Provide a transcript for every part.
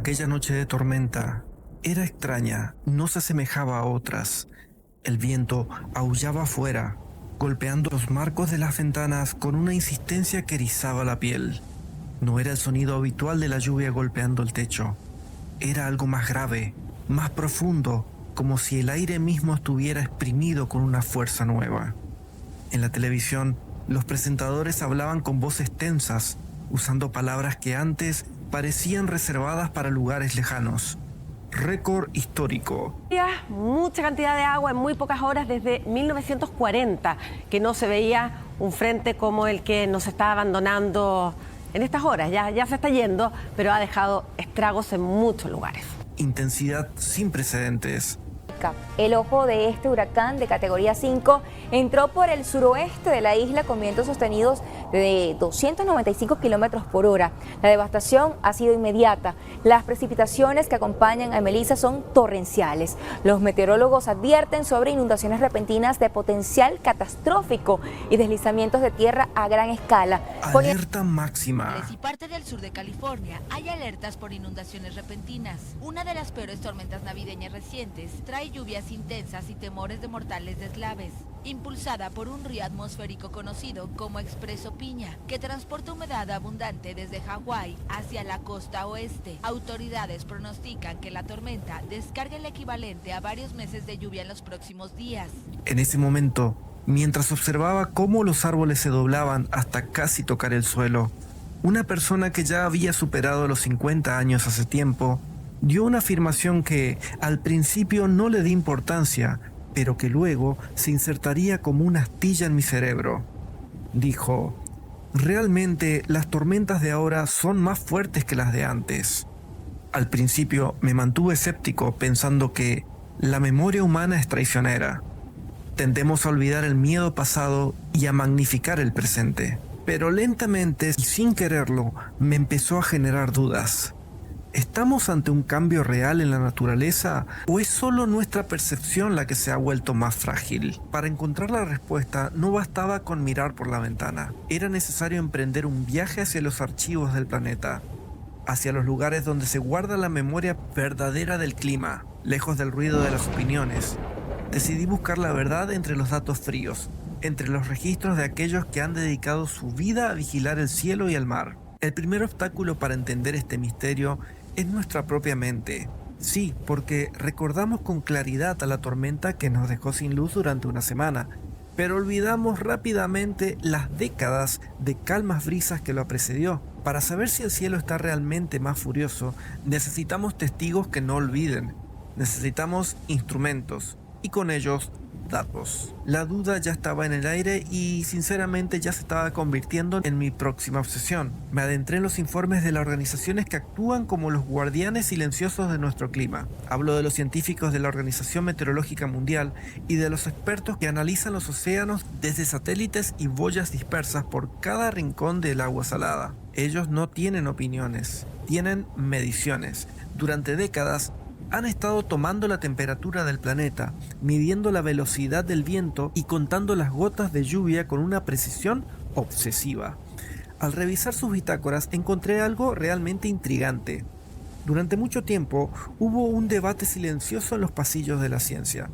Aquella noche de tormenta era extraña, no se asemejaba a otras. El viento aullaba afuera, golpeando los marcos de las ventanas con una insistencia que erizaba la piel. No era el sonido habitual de la lluvia golpeando el techo. Era algo más grave, más profundo, como si el aire mismo estuviera exprimido con una fuerza nueva. En la televisión, los presentadores hablaban con voces tensas, usando palabras que antes parecían reservadas para lugares lejanos. Récord histórico. Mucha cantidad de agua en muy pocas horas desde 1940, que no se veía un frente como el que nos está abandonando en estas horas. Ya se está yendo, pero ha dejado estragos en muchos lugares. Intensidad sin precedentes. El ojo de este huracán de categoría 5 entró por el suroeste de la isla con vientos sostenidos de 295 kilómetros por hora. La devastación ha sido inmediata. Las precipitaciones que acompañan a Melissa son torrenciales. Los meteorólogos advierten sobre inundaciones repentinas de potencial catastrófico y deslizamientos de tierra a gran escala. Alerta máxima. Y parte del sur de California hay alertas por inundaciones repentinas. Una de las peores tormentas navideñas recientes trae lluvias intensas y temores de mortales deslaves, impulsada por un río atmosférico conocido como Expreso Piña, que transporta humedad abundante desde Hawái hacia la costa oeste. Autoridades pronostican que la tormenta descargue el equivalente a varios meses de lluvia en los próximos días. En ese momento, mientras observaba cómo los árboles se doblaban hasta casi tocar el suelo, una persona que ya había superado los 50 años hace tiempo, dio una afirmación que al principio no le di importancia, pero que luego se insertaría como una astilla en mi cerebro. Dijo: realmente las tormentas de ahora son más fuertes que las de antes. Al principio me mantuve escéptico, pensando que la memoria humana es traicionera. Tendemos a olvidar el miedo pasado y a magnificar el presente. Pero lentamente y sin quererlo me empezó a generar dudas. ¿Estamos ante un cambio real en la naturaleza o es solo nuestra percepción la que se ha vuelto más frágil? Para encontrar la respuesta no bastaba con mirar por la ventana. Era necesario emprender un viaje hacia los archivos del planeta, hacia los lugares donde se guarda la memoria verdadera del clima, lejos del ruido de las opiniones. Decidí buscar la verdad entre los datos fríos, entre los registros de aquellos que han dedicado su vida a vigilar el cielo y el mar. El primer obstáculo para entender este misterio es nuestra propia mente. Sí, porque recordamos con claridad a la tormenta que nos dejó sin luz durante una semana, pero olvidamos rápidamente las décadas de calmas brisas que lo precedió. Para saber si el cielo está realmente más furioso, necesitamos testigos que no olviden. Necesitamos instrumentos y con ellos datos. La duda ya estaba en el aire y sinceramente ya se estaba convirtiendo en mi próxima obsesión. Me adentré en los informes de las organizaciones que actúan como los guardianes silenciosos de nuestro clima. Hablo de los científicos de la Organización Meteorológica Mundial y de los expertos que analizan los océanos desde satélites y boyas dispersas por cada rincón del agua salada. Ellos no tienen opiniones, tienen mediciones. Durante décadas han estado tomando la temperatura del planeta, midiendo la velocidad del viento y contando las gotas de lluvia con una precisión obsesiva. Al revisar sus bitácoras encontré algo realmente intrigante. Durante mucho tiempo hubo un debate silencioso en los pasillos de la ciencia.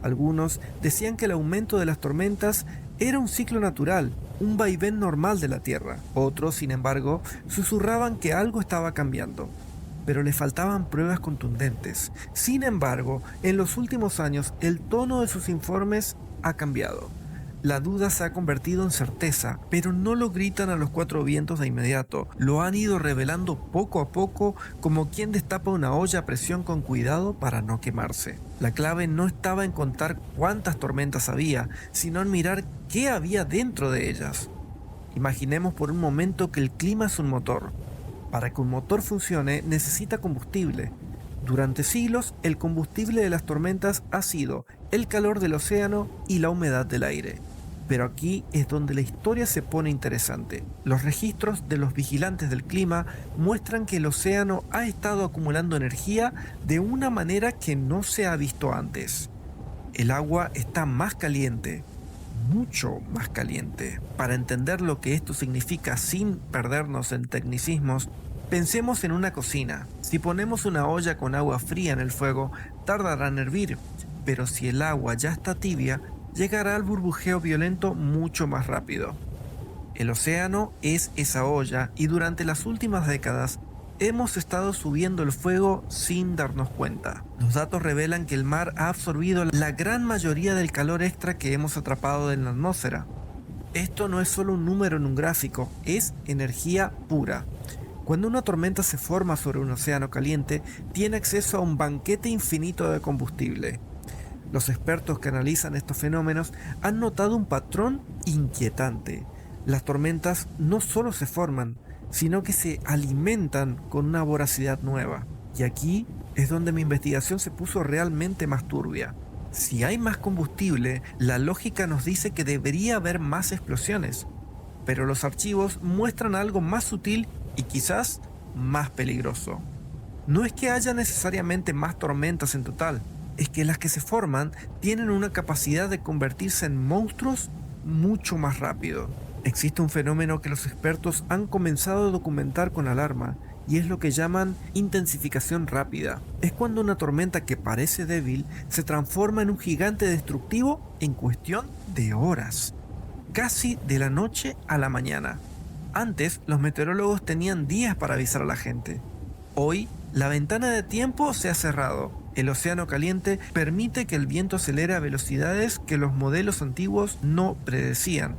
Algunos decían que el aumento de las tormentas era un ciclo natural, un vaivén normal de la Tierra. Otros, sin embargo, susurraban que algo estaba cambiando, pero le faltaban pruebas contundentes. Sin embargo, en los últimos años, el tono de sus informes ha cambiado. La duda se ha convertido en certeza, pero no lo gritan a los cuatro vientos de inmediato. Lo han ido revelando poco a poco, como quien destapa una olla a presión con cuidado para no quemarse. La clave no estaba en contar cuántas tormentas había, sino en mirar qué había dentro de ellas. Imaginemos por un momento que el clima es un motor. Para que un motor funcione necesita combustible. Durante siglos, el combustible de las tormentas ha sido el calor del océano y la humedad del aire. Pero aquí es donde la historia se pone interesante. Los registros de los vigilantes del clima muestran que el océano ha estado acumulando energía de una manera que no se ha visto antes. El agua está más caliente, mucho más caliente. Para entender lo que esto significa sin perdernos en tecnicismos, Pensemos en una cocina. Si ponemos una olla con agua fría en el fuego, tardará en hervir, pero si el agua ya está tibia, llegará al burbujeo violento mucho más rápido. El océano es esa olla y durante las últimas décadas hemos estado subiendo el fuego sin darnos cuenta. Los datos revelan que el mar ha absorbido la gran mayoría del calor extra que hemos atrapado en la atmósfera. Esto no es solo un número en un gráfico, es energía pura. Cuando una tormenta se forma sobre un océano caliente, tiene acceso a un banquete infinito de combustible. Los expertos que analizan estos fenómenos han notado un patrón inquietante. Las tormentas no solo se forman, sino que se alimentan con una voracidad nueva. Y aquí es donde mi investigación se puso realmente más turbia. Si hay más combustible, la lógica nos dice que debería haber más explosiones. Pero los archivos muestran algo más sutil y quizás más peligroso. No es que haya necesariamente más tormentas en total, es que las que se forman tienen una capacidad de convertirse en monstruos mucho más rápido. Existe un fenómeno que los expertos han comenzado a documentar con alarma y es lo que llaman intensificación rápida. Es cuando una tormenta que parece débil se transforma en un gigante destructivo en cuestión de horas, casi de la noche a la mañana. Antes, los meteorólogos tenían días para avisar a la gente. Hoy, la ventana de tiempo se ha cerrado. El océano caliente permite que el viento acelere a velocidades que los modelos antiguos no predecían.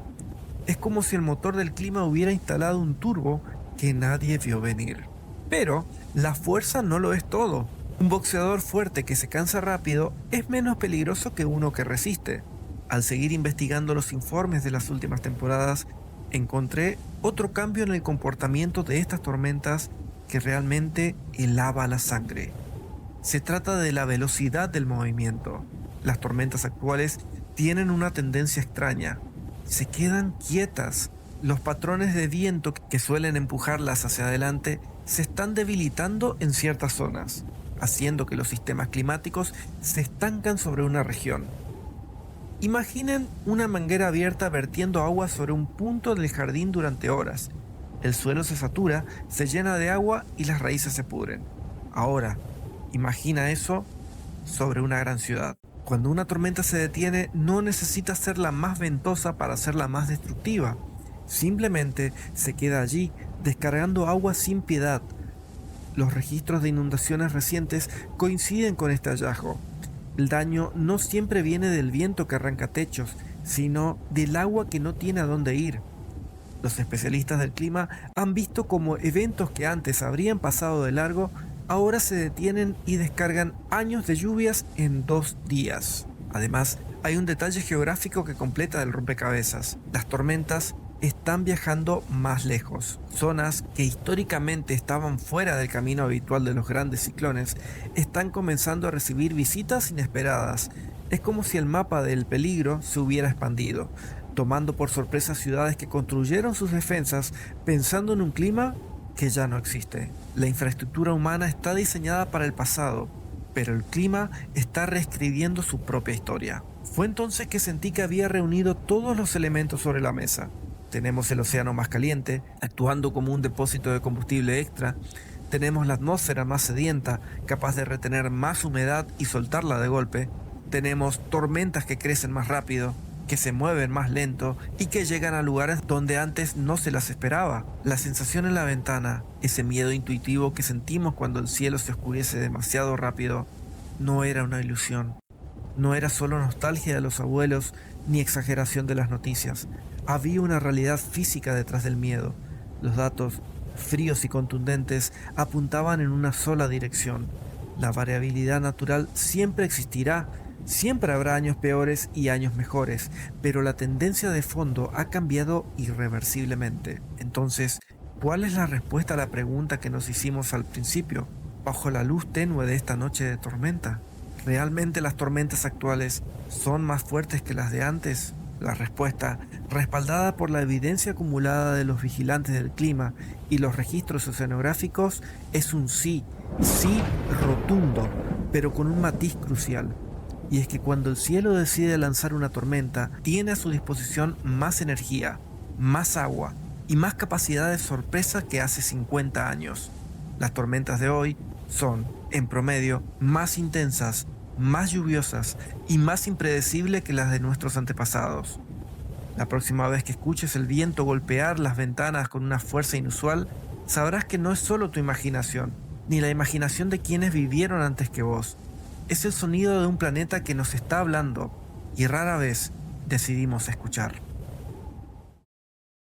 Es como si el motor del clima hubiera instalado un turbo que nadie vio venir. Pero la fuerza no lo es todo. Un boxeador fuerte que se cansa rápido es menos peligroso que uno que resiste. Al seguir investigando los informes de las últimas temporadas, encontré otro cambio en el comportamiento de estas tormentas que realmente helaba la sangre. Se trata de la velocidad del movimiento. Las tormentas actuales tienen una tendencia extraña. Se quedan quietas. Los patrones de viento que suelen empujarlas hacia adelante se están debilitando en ciertas zonas, haciendo que los sistemas climáticos se estancan sobre una región. Imaginen una manguera abierta vertiendo agua sobre un punto del jardín durante horas. El suelo se satura, se llena de agua y las raíces se pudren. Ahora, imagina eso sobre una gran ciudad. Cuando una tormenta se detiene, no necesita ser la más ventosa para ser la más destructiva. Simplemente se queda allí, descargando agua sin piedad. Los registros de inundaciones recientes coinciden con este hallazgo. El daño no siempre viene del viento que arranca techos, sino del agua que no tiene a dónde ir. Los especialistas del clima han visto cómo eventos que antes habrían pasado de largo ahora se detienen y descargan años de lluvias en 2 días. Además, hay un detalle geográfico que completa el rompecabezas. Las tormentas están viajando más lejos. Zonas que históricamente estaban fuera del camino habitual de los grandes ciclones están comenzando a recibir visitas inesperadas. Es como si el mapa del peligro se hubiera expandido, tomando por sorpresa ciudades que construyeron sus defensas pensando en un clima que ya no existe. La infraestructura humana está diseñada para el pasado, pero el clima está reescribiendo su propia historia. Fue entonces que sentí que había reunido todos los elementos sobre la mesa. Tenemos el océano más caliente, actuando como un depósito de combustible extra. Tenemos la atmósfera más sedienta, capaz de retener más humedad y soltarla de golpe. Tenemos tormentas que crecen más rápido, que se mueven más lento y que llegan a lugares donde antes no se las esperaba. La sensación en la ventana, ese miedo intuitivo que sentimos cuando el cielo se oscurece demasiado rápido, no era una ilusión. No era solo nostalgia de los abuelos ni exageración de las noticias. Había una realidad física detrás del miedo. Los datos, fríos y contundentes, apuntaban en una sola dirección. La variabilidad natural siempre existirá. Siempre habrá años peores y años mejores, pero la tendencia de fondo ha cambiado irreversiblemente. Entonces, ¿cuál es la respuesta a la pregunta que nos hicimos al principio? Bajo la luz tenue de esta noche de tormenta, ¿realmente las tormentas actuales son más fuertes que las de antes? La respuesta, respaldada por la evidencia acumulada de los vigilantes del clima y los registros oceanográficos, es un sí, sí rotundo, pero con un matiz crucial. Y es que cuando el cielo decide lanzar una tormenta, tiene a su disposición más energía, más agua, y más capacidad de sorpresa que hace 50 años. Las tormentas de hoy son, en promedio, más intensas, más lluviosas y más impredecibles que las de nuestros antepasados. La próxima vez que escuches el viento golpear las ventanas con una fuerza inusual, sabrás que no es solo tu imaginación, ni la imaginación de quienes vivieron antes que vos. Es el sonido de un planeta que nos está hablando y rara vez decidimos escuchar.